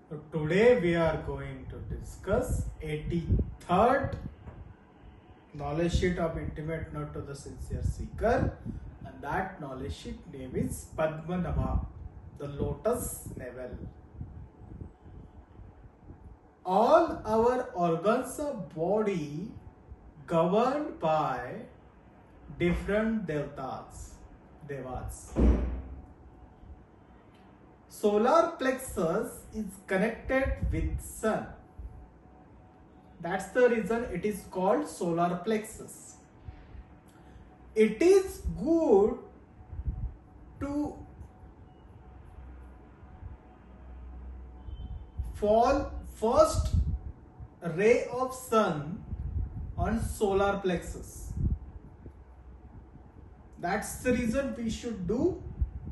So today we are going to discuss 83rd knowledge sheet of intimate note to the sincere seeker, and that knowledge sheet name is Padmanabha, the lotus Navel. All our organs of body governed by different devas. Solar plexus is connected with sun. That's the reason it is called solar plexus. It is good to fall first ray of sun on solar plexus. That's the reason we should do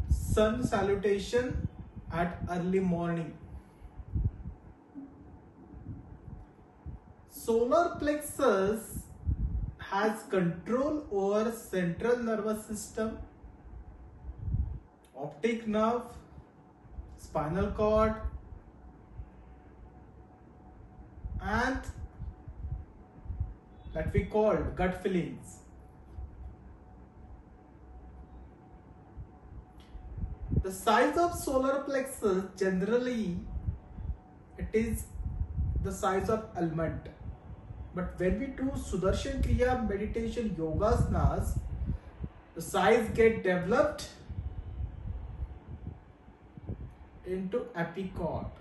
sun salutation at early morning. Solar plexus has control over central nervous system, optic nerve, spinal cord, and that we call gut feelings. The size of solar plexus generally it is the size of almond, but when we do Sudarshan Kriya meditation yogasanas, the size get developed into apricot.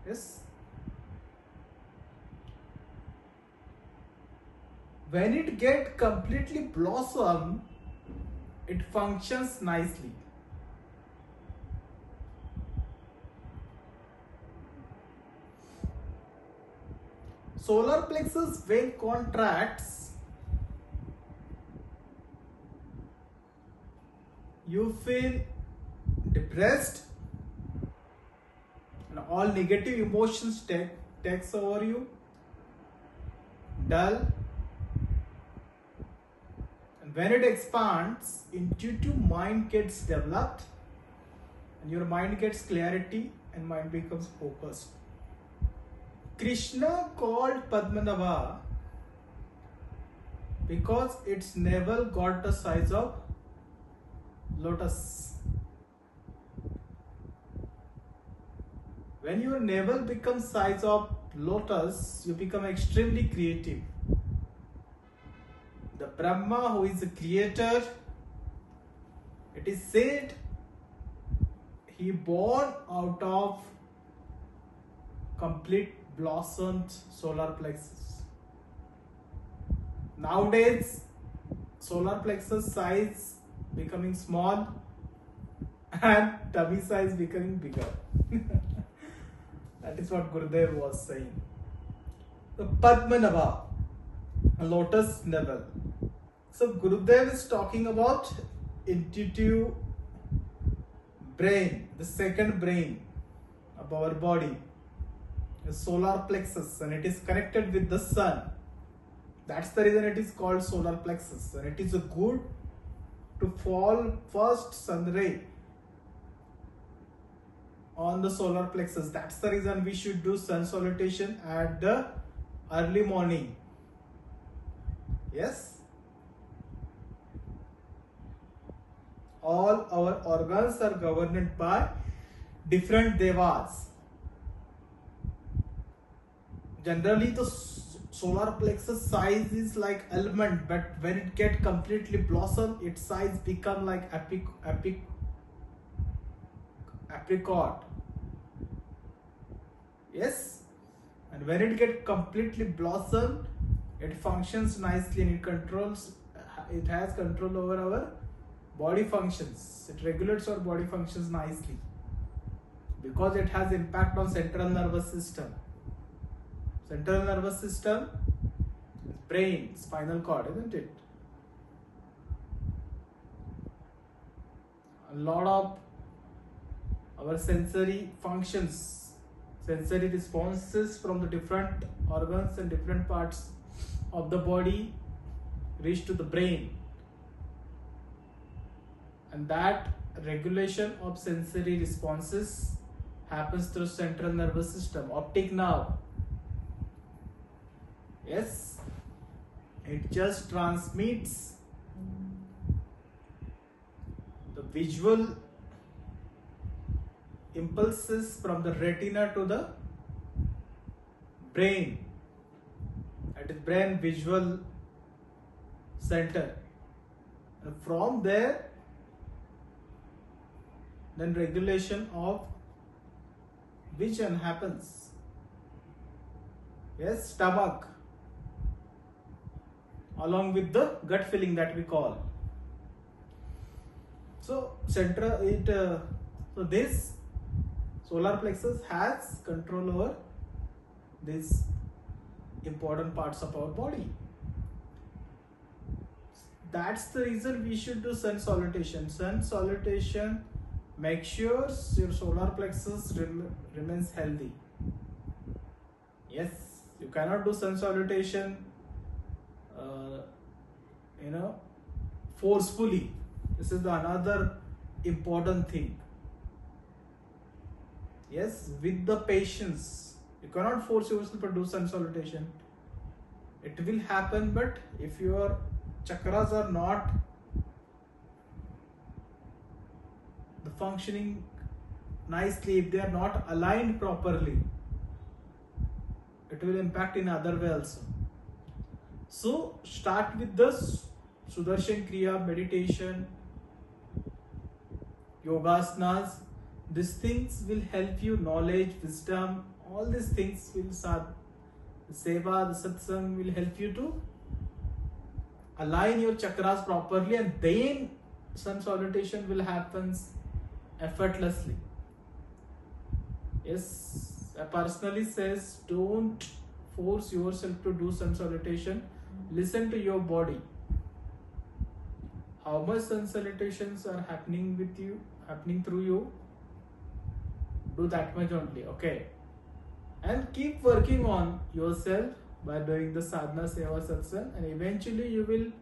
Yes. When it get completely blossom, it functions nicely. Solar plexus when contracts, you feel depressed and all negative emotions takes over you, dull. When it expands, intuitive mind gets developed and your mind gets clarity and mind becomes focused. Krishna called Padmanabha because its navel got the size of lotus. When your navel becomes size of lotus, you become extremely creative. The Brahma, who is the creator, it is said he born out of complete blossomed solar plexus. Nowadays, solar plexus size becoming small and tummy size becoming bigger. That is what Gurudev was saying. The Padmanabha, a lotus nevel. So Gurudev is talking about intuitive brain, the second brain of our body, the solar plexus, and it is connected with the sun. That's the reason it is called solar plexus, and it is good to fall first sun ray on the solar plexus. That's the reason we should do sun salutation at the early morning. Yes. All our organs are governed by different devas. Generally, the solar plexus size is like almond, but when it get completely blossom, its size become like apricot. Yes, and when it get completely blossom, it functions nicely and it has control over our body functions. It regulates our body functions nicely because it has impact on central nervous system. Central nervous system, brain, spinal cord, isn't it? A lot of our sensory functions, sensory responses from the different organs and different parts of the body reach to the brain. and that regulation of sensory responses happens through central nervous system, optic nerve. Yes, it just transmits the visual impulses from the retina to the brain, that is brain visual center, and from there then regulation of vision happens. Yes, stomach, along with the gut feeling that we call. So so this solar plexus has control over these important parts of our body. That's the reason we should do sun salutation. Sun salutation makes sure your solar plexus remains healthy. Yes, you cannot do sun salutation forcefully. This is another important thing. Yes, with the patience. You cannot force yourself to do sun salutation. It will happen, but if your chakras are not functioning nicely, if they are not aligned properly, it will impact in other way also. So start with the Sudarshan Kriya, meditation, yogasanas. These things will help you, knowledge, wisdom, all these things will the seva, the satsang will help you to align your chakras properly, and then sun salutation will happen effortlessly. Yes, I personally says don't force yourself to do sun salutation. Listen to your body. How much sun salutations are happening with you, happening through you? Do that much only, okay? And keep working on yourself by doing the sadhana, seva, satsang, and eventually you will,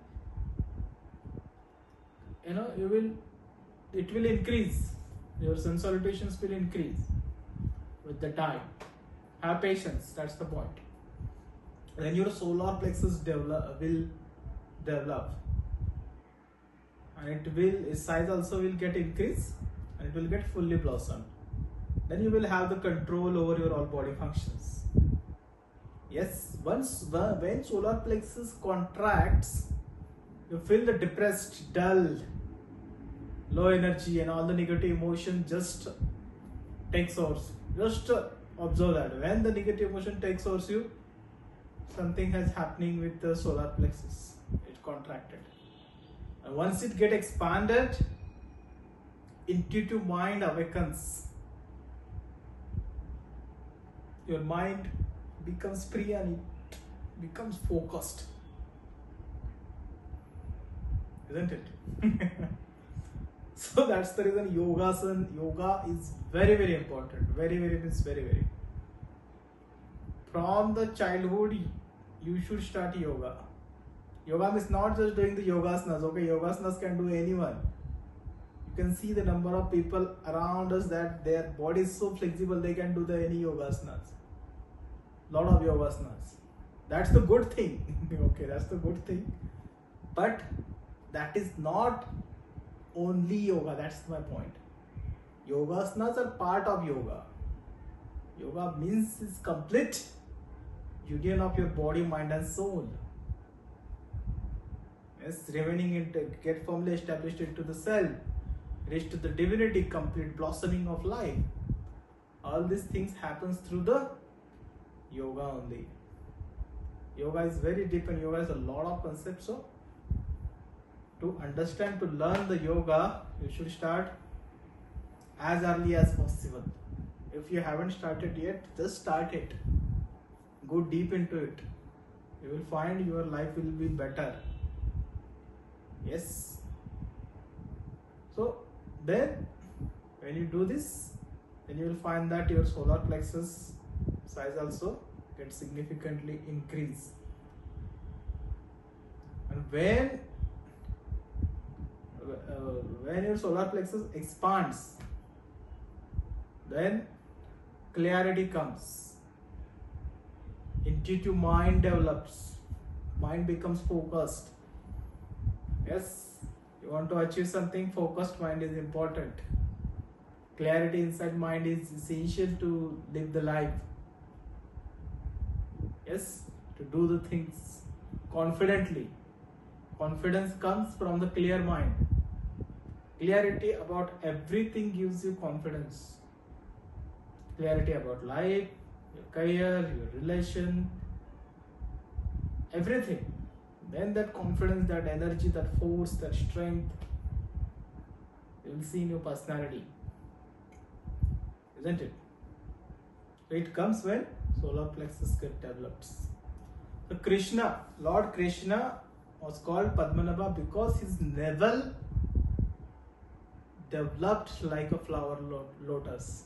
it will increase. Your sun salutations will increase with the time. Have patience, that's the point. Then your solar plexus will develop, and its size also will get increased, and it will get fully blossomed. Then you will have the control over your all body functions. Yes, when solar plexus contracts, you feel the depressed, dull, low energy, and all the negative emotion just takes over. Just observe that when the negative emotion takes over you, something has happening with the solar plexus. It contracted, and once it get expanded, intuitive mind awakens. Your mind becomes free and it becomes focused, isn't it? So that's the reason yoga is very, very important. Very, very means very, very. From the childhood, you should start yoga. Yoga means not just doing the yogasanas. Okay, yogasanas can do anyone. You can see the number of people around us that their body is so flexible they can do any yogasanas. Lot of yogasanas. That's the good thing. Okay, that's the good thing. But that is not only yoga. That's my point. Yogasanas are part of yoga. Yoga means is complete union of your body, mind, and soul. Yes, remaining get firmly established into the self, reach to the divinity, complete blossoming of life. All these things happens through the yoga only. Yoga is very deep, and yoga has a lot of concepts. So to understand, to learn the yoga, you should start as early as possible. If you haven't started yet, just start it. Go deep into it. You will find your life will be better. Yes. So then when you do this, then you will find that your solar plexus size also gets significantly increased. And when your solar plexus expands, then clarity comes, intuitive mind develops, mind becomes focused. Yes, you want to achieve something, focused mind is important. Clarity inside mind is essential to live the life. Yes, to do the things confidently. Confidence comes from the clear mind. Clarity about everything gives you confidence. Clarity about life, your career, your relation, everything. Then that confidence, that energy, that force, that strength, you will see in your personality. Isn't it? It comes when solar plexus get developed. So Krishna, Lord Krishna was called Padmanabha because his navel developed like a flower lotus.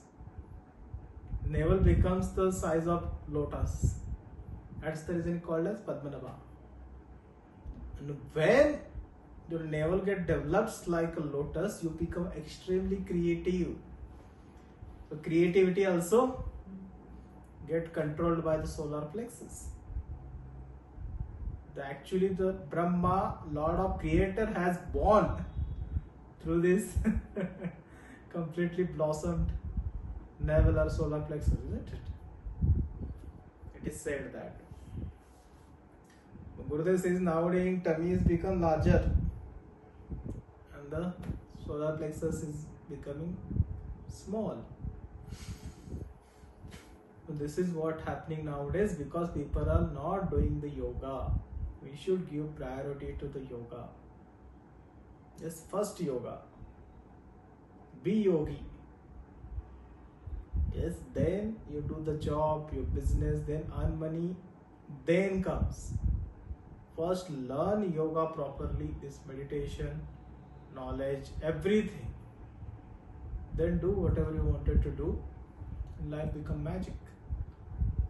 Navel becomes the size of lotus. That's the reason called as Padmanabha. And when your navel get developed like a lotus, you become extremely creative. So creativity also get controlled by the solar plexus. Actually the Brahma, Lord of Creator, has born through this completely blossomed navel or solar plexus, isn't it? It is said that. Gurudev says nowadays tummies become larger and the solar plexus is becoming small. So this is what happening nowadays because people are not doing the yoga. We should give priority to the yoga. Yes, first yoga. Be yogi. Yes, then you do the job, your business, then earn money, then comes. First learn yoga properly, this meditation, knowledge, everything. Then do whatever you wanted to do. And life become magic.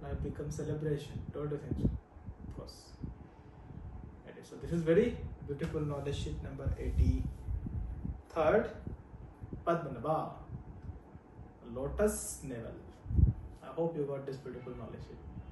Life becomes celebration. Don't you think so? Of course. So this is very beautiful knowledge sheet number 83rd. Padmanabha, lotus navel. I hope you got this beautiful knowledge sheet.